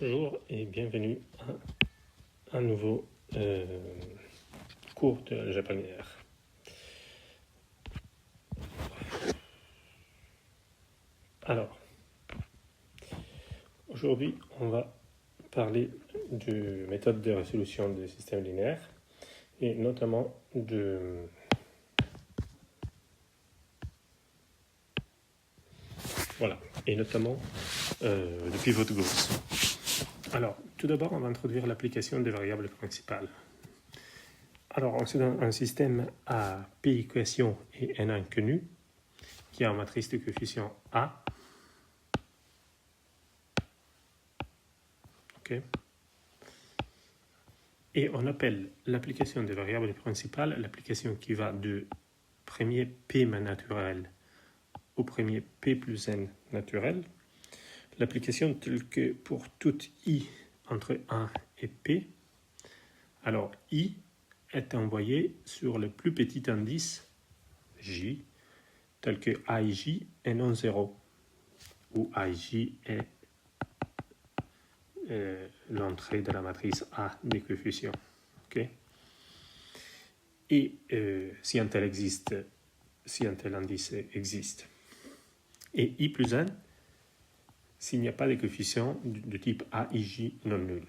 Bonjour et bienvenue à un nouveau cours de japonais. Alors, aujourd'hui, on va parler de méthode de résolution des systèmes linéaires et notamment de pivot de Gauss. Alors, tout d'abord, on va introduire l'application des variables principales. Alors, on se donne un système à P équations et N inconnu qui a une matrice de coefficients A. OK. Et on appelle l'application des variables principales l'application qui va du premier P naturel au premier P plus N naturel. L'application telle que pour toute I entre 1 et P, alors I est envoyé sur le plus petit indice J, tel que IJ est non zéro, où IJ est l'entrée de la matrice A des coefficients. Okay. Et si un tel indice existe. Et I plus N, s'il n'y a pas de coefficients de type AIJ non nul,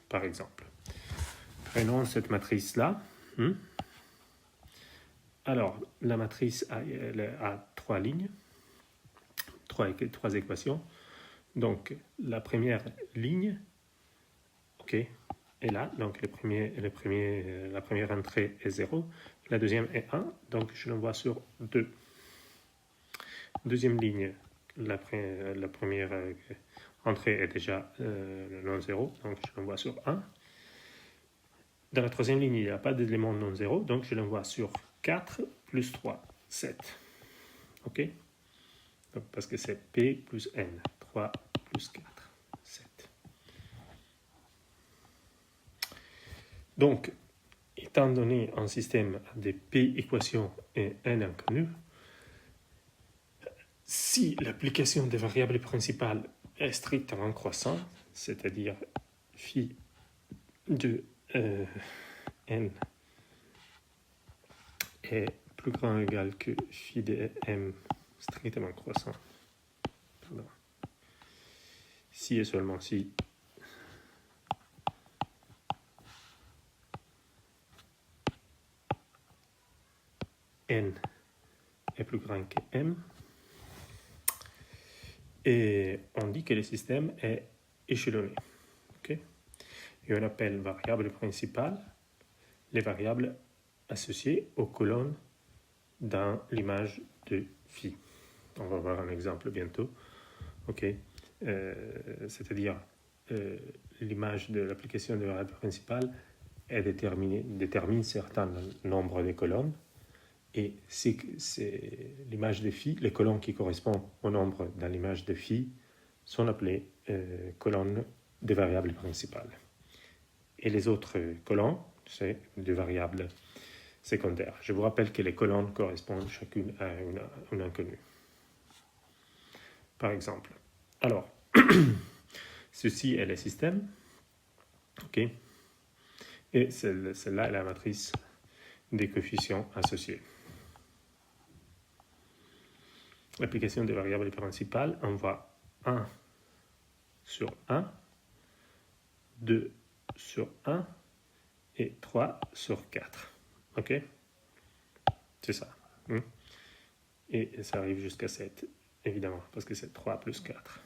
par exemple. Prenons cette matrice-là. Alors, la matrice a trois lignes, trois équations. Donc, la première ligne, OK, est là. Donc, la première entrée est 0. La deuxième est 1. Donc, je l'envoie sur 2. Deuxième ligne, la première entrée est déjà non 0. Donc, je l'envoie sur 1. Dans la troisième ligne, il n'y a pas d'élément non 0. Donc, je l'envoie sur 4 plus 3, 7. OK? Donc, parce que c'est P plus N. 3 plus 4, 7. Donc, étant donné un système de P équations et N inconnu, si l'application des variables principales est strictement croissante, c'est-à-dire phi de N est plus grand ou égal que phi de M strictement croissant. Pardon. Si et seulement si N est plus grand que M, et on dit que le système est échelonné. Okay? Et on appelle variables principales les variables associées aux colonnes dans l'image de phi. On va voir un exemple bientôt. Okay? C'est-à-dire l'image de l'application de variable principale détermine certain nombre de colonnes. Et c'est l'image de phi, les colonnes qui correspondent au nombre dans l'image de phi sont appelées colonnes de variables principales. Et les autres colonnes, c'est des variables secondaires. Je vous rappelle que les colonnes correspondent chacune à une inconnue. Par exemple. Alors, ceci est le système. OK. Et celle-là est la matrice des coefficients associés. L'application des variables principales envoie 1 sur 1, 2 sur 1 et 3 sur 4. OK? C'est ça. Et ça arrive jusqu'à 7, évidemment, parce que c'est 3 plus 4.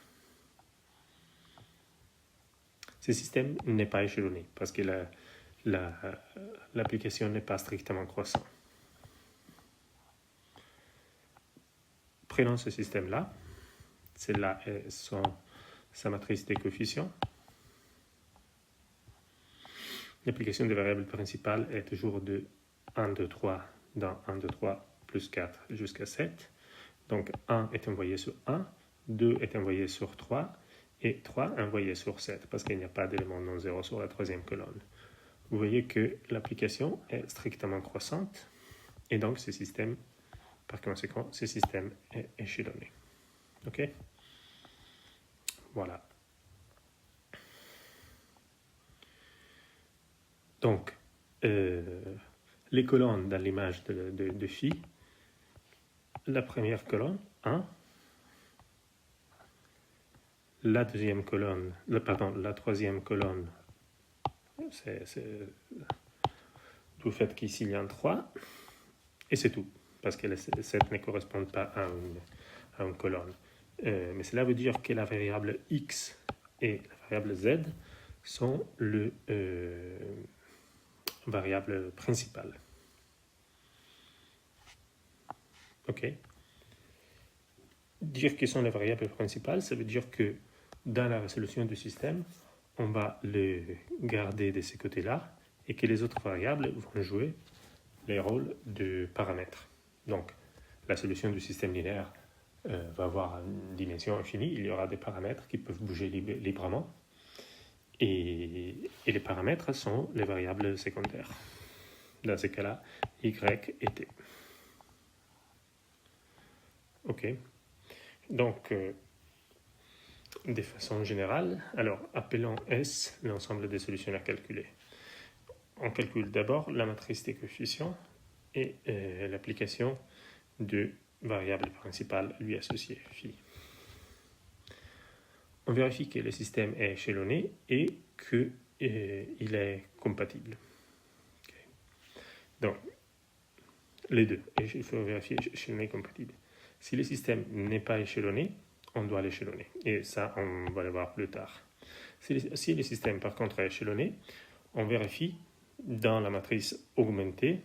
Ce système n'est pas échelonné, parce que l'application n'est pas strictement croissante. Prenons ce système-là. Celle-là est sa matrice des coefficients. L'application des variables principales est toujours de 1, 2, 3 dans 1, 2, 3 plus 4 jusqu'à 7. Donc 1 est envoyé sur 1, 2 est envoyé sur 3 et 3 envoyé sur 7 parce qu'il n'y a pas d'élément non zéro sur la troisième colonne. Vous voyez que l'application est strictement croissante et donc par conséquent, ce système est échelonné. OK? Voilà. Donc, les colonnes dans l'image de phi, la première colonne, 1, la deuxième colonne, la troisième colonne, c'est tout fait qu'ici il y a un 3, et c'est tout, parce que les 7 ne correspondent pas à une colonne. Mais cela veut dire que la variable x et la variable z sont le variable principale. Ok. Dire qu'ils sont les variables principales, ça veut dire que dans la résolution du système, on va les garder de ce côté-là et que les autres variables vont jouer les rôles de paramètres. Donc, la solution du système linéaire va avoir une dimension infinie. Il y aura des paramètres qui peuvent bouger librement. Et les paramètres sont les variables secondaires. Dans ce cas-là, y et t. Ok. Donc, de façon générale, alors appelons S l'ensemble des solutions à calculer. On calcule d'abord la matrice des coefficients et l'application de variables principales lui associées, phi. On vérifie que le système est échelonné et qu'il est compatible. Okay. Donc, les deux, il faut vérifier échelonné et compatible. Si le système n'est pas échelonné, on doit l'échelonner. Et ça, on va le voir plus tard. Si le système, par contre, est échelonné, on vérifie dans la matrice augmentée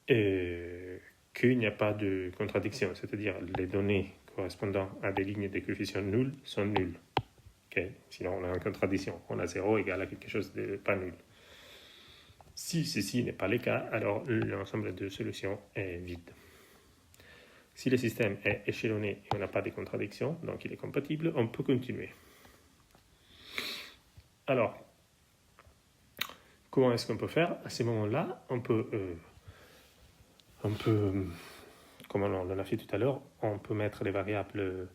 qu'il n'y a pas de contradiction, c'est-à-dire les données correspondant à des lignes de coefficients nuls sont nulles. Okay. Sinon, on a une contradiction. On a 0 égale à quelque chose de pas nul. Si ceci n'est pas le cas, alors l'ensemble de solutions est vide. Si le système est échelonné et on n'a pas de contradiction, donc il est compatible, on peut continuer. Alors, comment est-ce qu'on peut faire? À ce moment-là, on peut comme on l'a fait tout à l'heure, on peut mettre les variables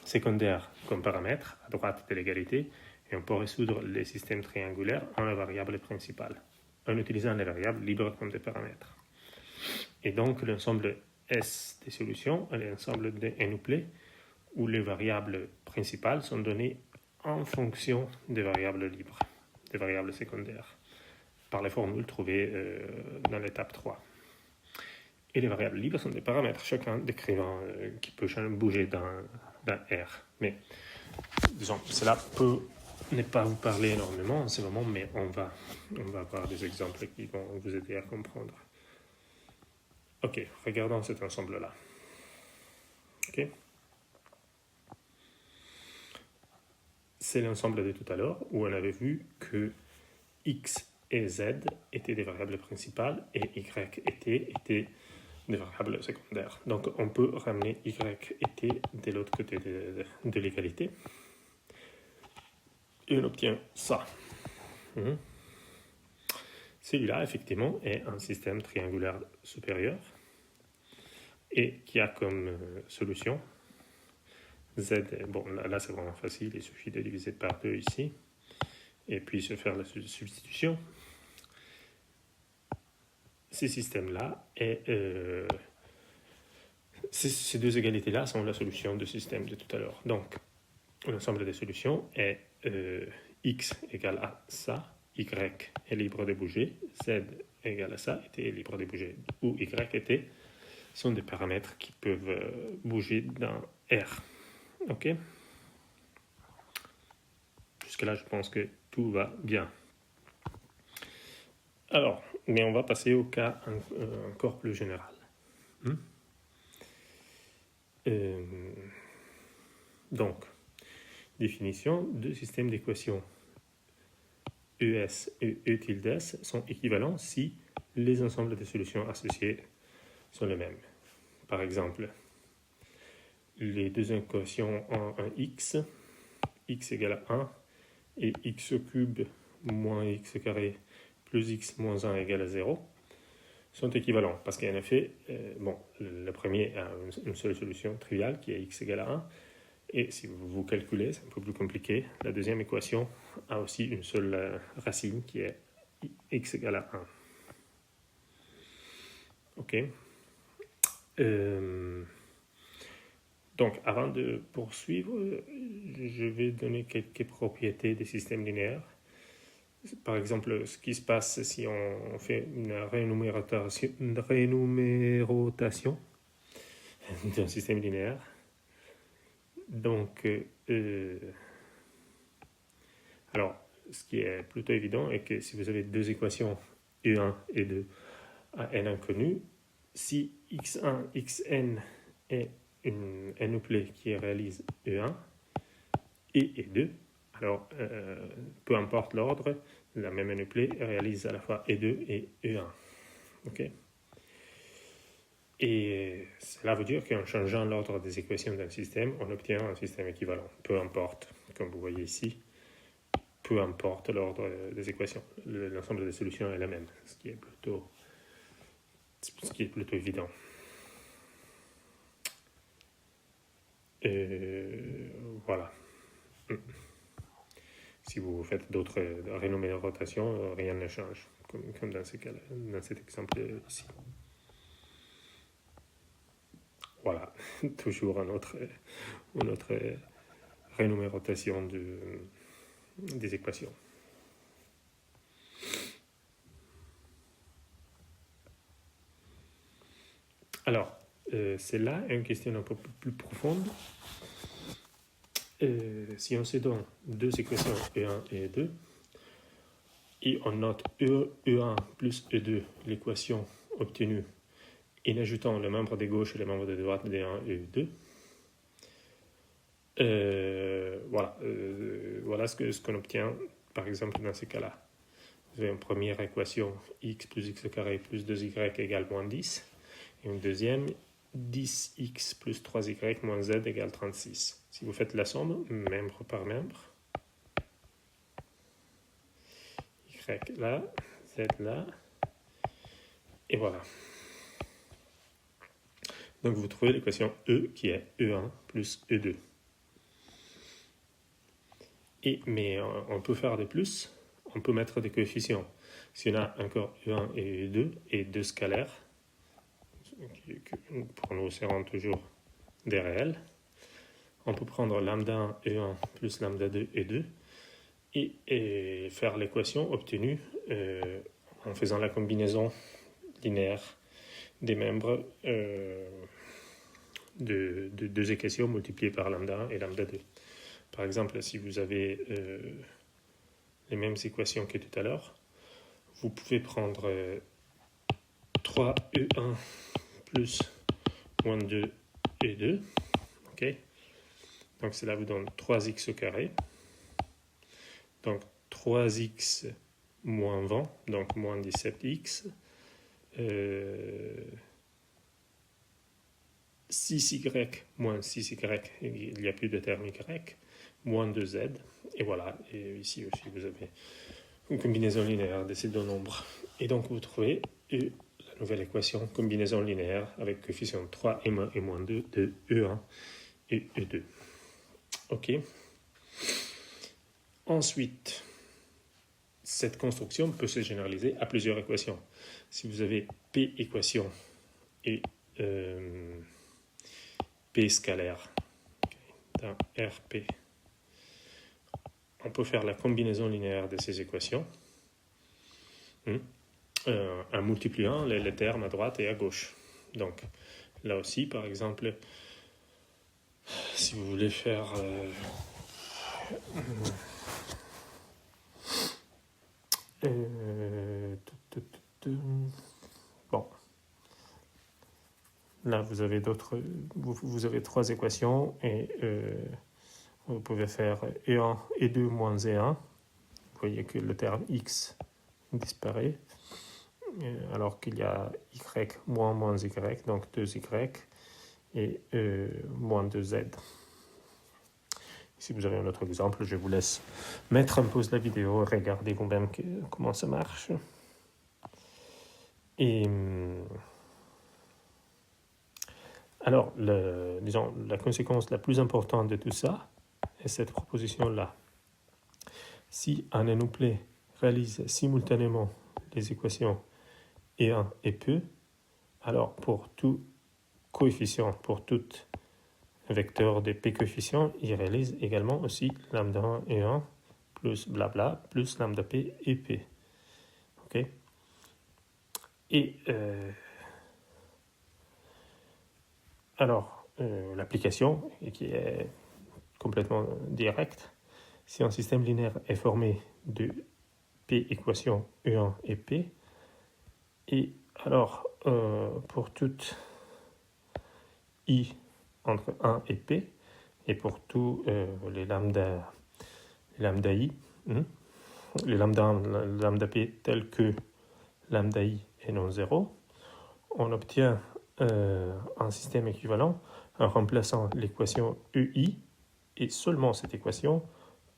secondaires comme paramètres à droite de l'égalité et on peut résoudre les systèmes triangulaires en la variable principale en utilisant les variables libres comme des paramètres. Et donc l'ensemble S des solutions est l'ensemble de n-uplets où les variables principales sont données en fonction des variables libres, des variables secondaires, par les formules trouvées dans l'étape 3. Et les variables libres sont des paramètres, chacun décrivant qui peut bouger dans R. Mais, disons, cela peut ne pas vous parler énormément en ce moment, mais on va avoir des exemples qui vont vous aider à comprendre. Ok, regardons cet ensemble-là. Ok. C'est l'ensemble de tout à l'heure où on avait vu que x et z étaient des variables principales et y et t étaient des variables secondaires. Donc on peut ramener y et t de l'autre côté de l'égalité. Et on obtient ça. Celui-là, effectivement, est un système triangulaire supérieur et qui a comme solution z. Bon, là c'est vraiment facile, il suffit de diviser par 2 ici et puis se faire la substitution. Ces systèmes-là et ces deux égalités-là sont la solution du système de tout à l'heure. Donc, l'ensemble des solutions est x égale à ça, y est libre de bouger, z égale à ça, et t est libre de bouger, où y et t sont des paramètres qui peuvent bouger dans R. Ok? Jusque-là, je pense que tout va bien. Alors, mais on va passer au cas encore plus général. Donc, définition de système d'équations. ES et E tilde S sont équivalents si les ensembles de solutions associées sont les mêmes. Par exemple, les deux équations ont un x égale à 1 et x au cube moins x carré plus x moins 1 égale à 0 sont équivalents parce qu'en effet, le premier a une seule solution triviale qui est x égale à 1 Et si vous calculez, c'est un peu plus compliqué, la deuxième équation a aussi une seule racine qui est x égale à 1. Ok. Donc, avant de poursuivre, je vais donner quelques propriétés des systèmes linéaires. Par exemple, ce qui se passe si on fait une rénumérotation d'un système linéaire. Donc, alors, ce qui est plutôt évident est que si vous avez deux équations E1 et 2 à n inconnus, si x1, xn est une n-uplet qui réalise E1 et E2, alors peu importe l'ordre, la même n-uplet réalise à la fois E2 et E1. Ok. Et cela veut dire qu'en changeant l'ordre des équations d'un système, on obtient un système équivalent. Peu importe, comme vous voyez ici, peu importe l'ordre des équations, l'ensemble des solutions est la même, ce qui est plutôt évident. Voilà. Si vous faites d'autres rénumérations, rien ne change, comme dans cet exemple ici. Voilà, toujours une autre rénumération des équations. Alors, c'est là une question un peu plus profonde. Si on se donne deux équations E1 et E2, et on note E1 plus E2, l'équation obtenue, en ajoutant les membres de gauche et les membres de droite des 1 et E2, voilà ce qu'on obtient, par exemple, dans ce cas-là. Vous avez une première équation x plus x carré plus 2y égale moins 10, et une deuxième 10x plus 3y moins z égale 36. Si vous faites la somme, membre par membre, y là, z là, et voilà. Donc vous trouvez l'équation E qui est E1 plus E2. Mais on peut faire de plus, on peut mettre des coefficients. Si on a encore E1 et E2 et deux scalaires, qui pour nous seront toujours des réels, on peut prendre lambda 1 E1 plus lambda 2 E2 et faire l'équation obtenue en faisant la combinaison linéaire des membres de deux équations multipliées par lambda 1 et lambda 2. Par exemple, si vous avez les mêmes équations que tout à l'heure, vous pouvez prendre 3E1 plus moins 2E2. Ok. Donc cela vous donne 3x au carré. Donc 3x moins 20, donc moins 17x. 6y moins 6y, il n'y a plus de terme y, moins 2z. Et voilà, et ici aussi vous avez une combinaison linéaire de ces deux nombres. Et donc vous trouvez la nouvelle équation, combinaison linéaire avec coefficient 3 et moins 2 de E1 et E2. Ok. Ensuite, cette construction peut se généraliser à plusieurs équations. Si vous avez P équations et P scalaire dans RP, on peut faire la combinaison linéaire de ces équations en multipliant les termes à droite et à gauche. Donc là aussi, par exemple, si vous voulez faire bon, là vous avez vous avez trois équations et vous pouvez faire E1 et 2 moins E1. Vous voyez que le terme x disparaît alors qu'il y a y moins y, donc 2y et moins 2z. Si vous avez un autre exemple, je vous laisse mettre en pause la vidéo et regarder vous-même comment ça marche. Et Alors, disons, la conséquence la plus importante de tout ça est cette proposition-là. Si un énouplet réalise simultanément les équations E1 et P, alors pour tout coefficient, pour tout vecteur de P coefficients, il réalise également aussi lambda 1 et 1 plus blabla plus lambda P et P. Ok. Et alors, l'application, qui est complètement directe, si un système linéaire est formé de P équations E1 et P, et alors pour toute I entre 1 et P, et pour tous les lambda I, les lambda P tels que lambda I est non zéro, on obtient un système équivalent en remplaçant l'équation EI et seulement cette équation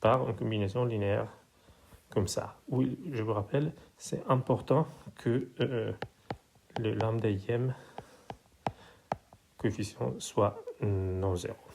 par une combinaison linéaire comme ça. Oui, je vous rappelle, c'est important que le lambda ième coefficient soit non zéro.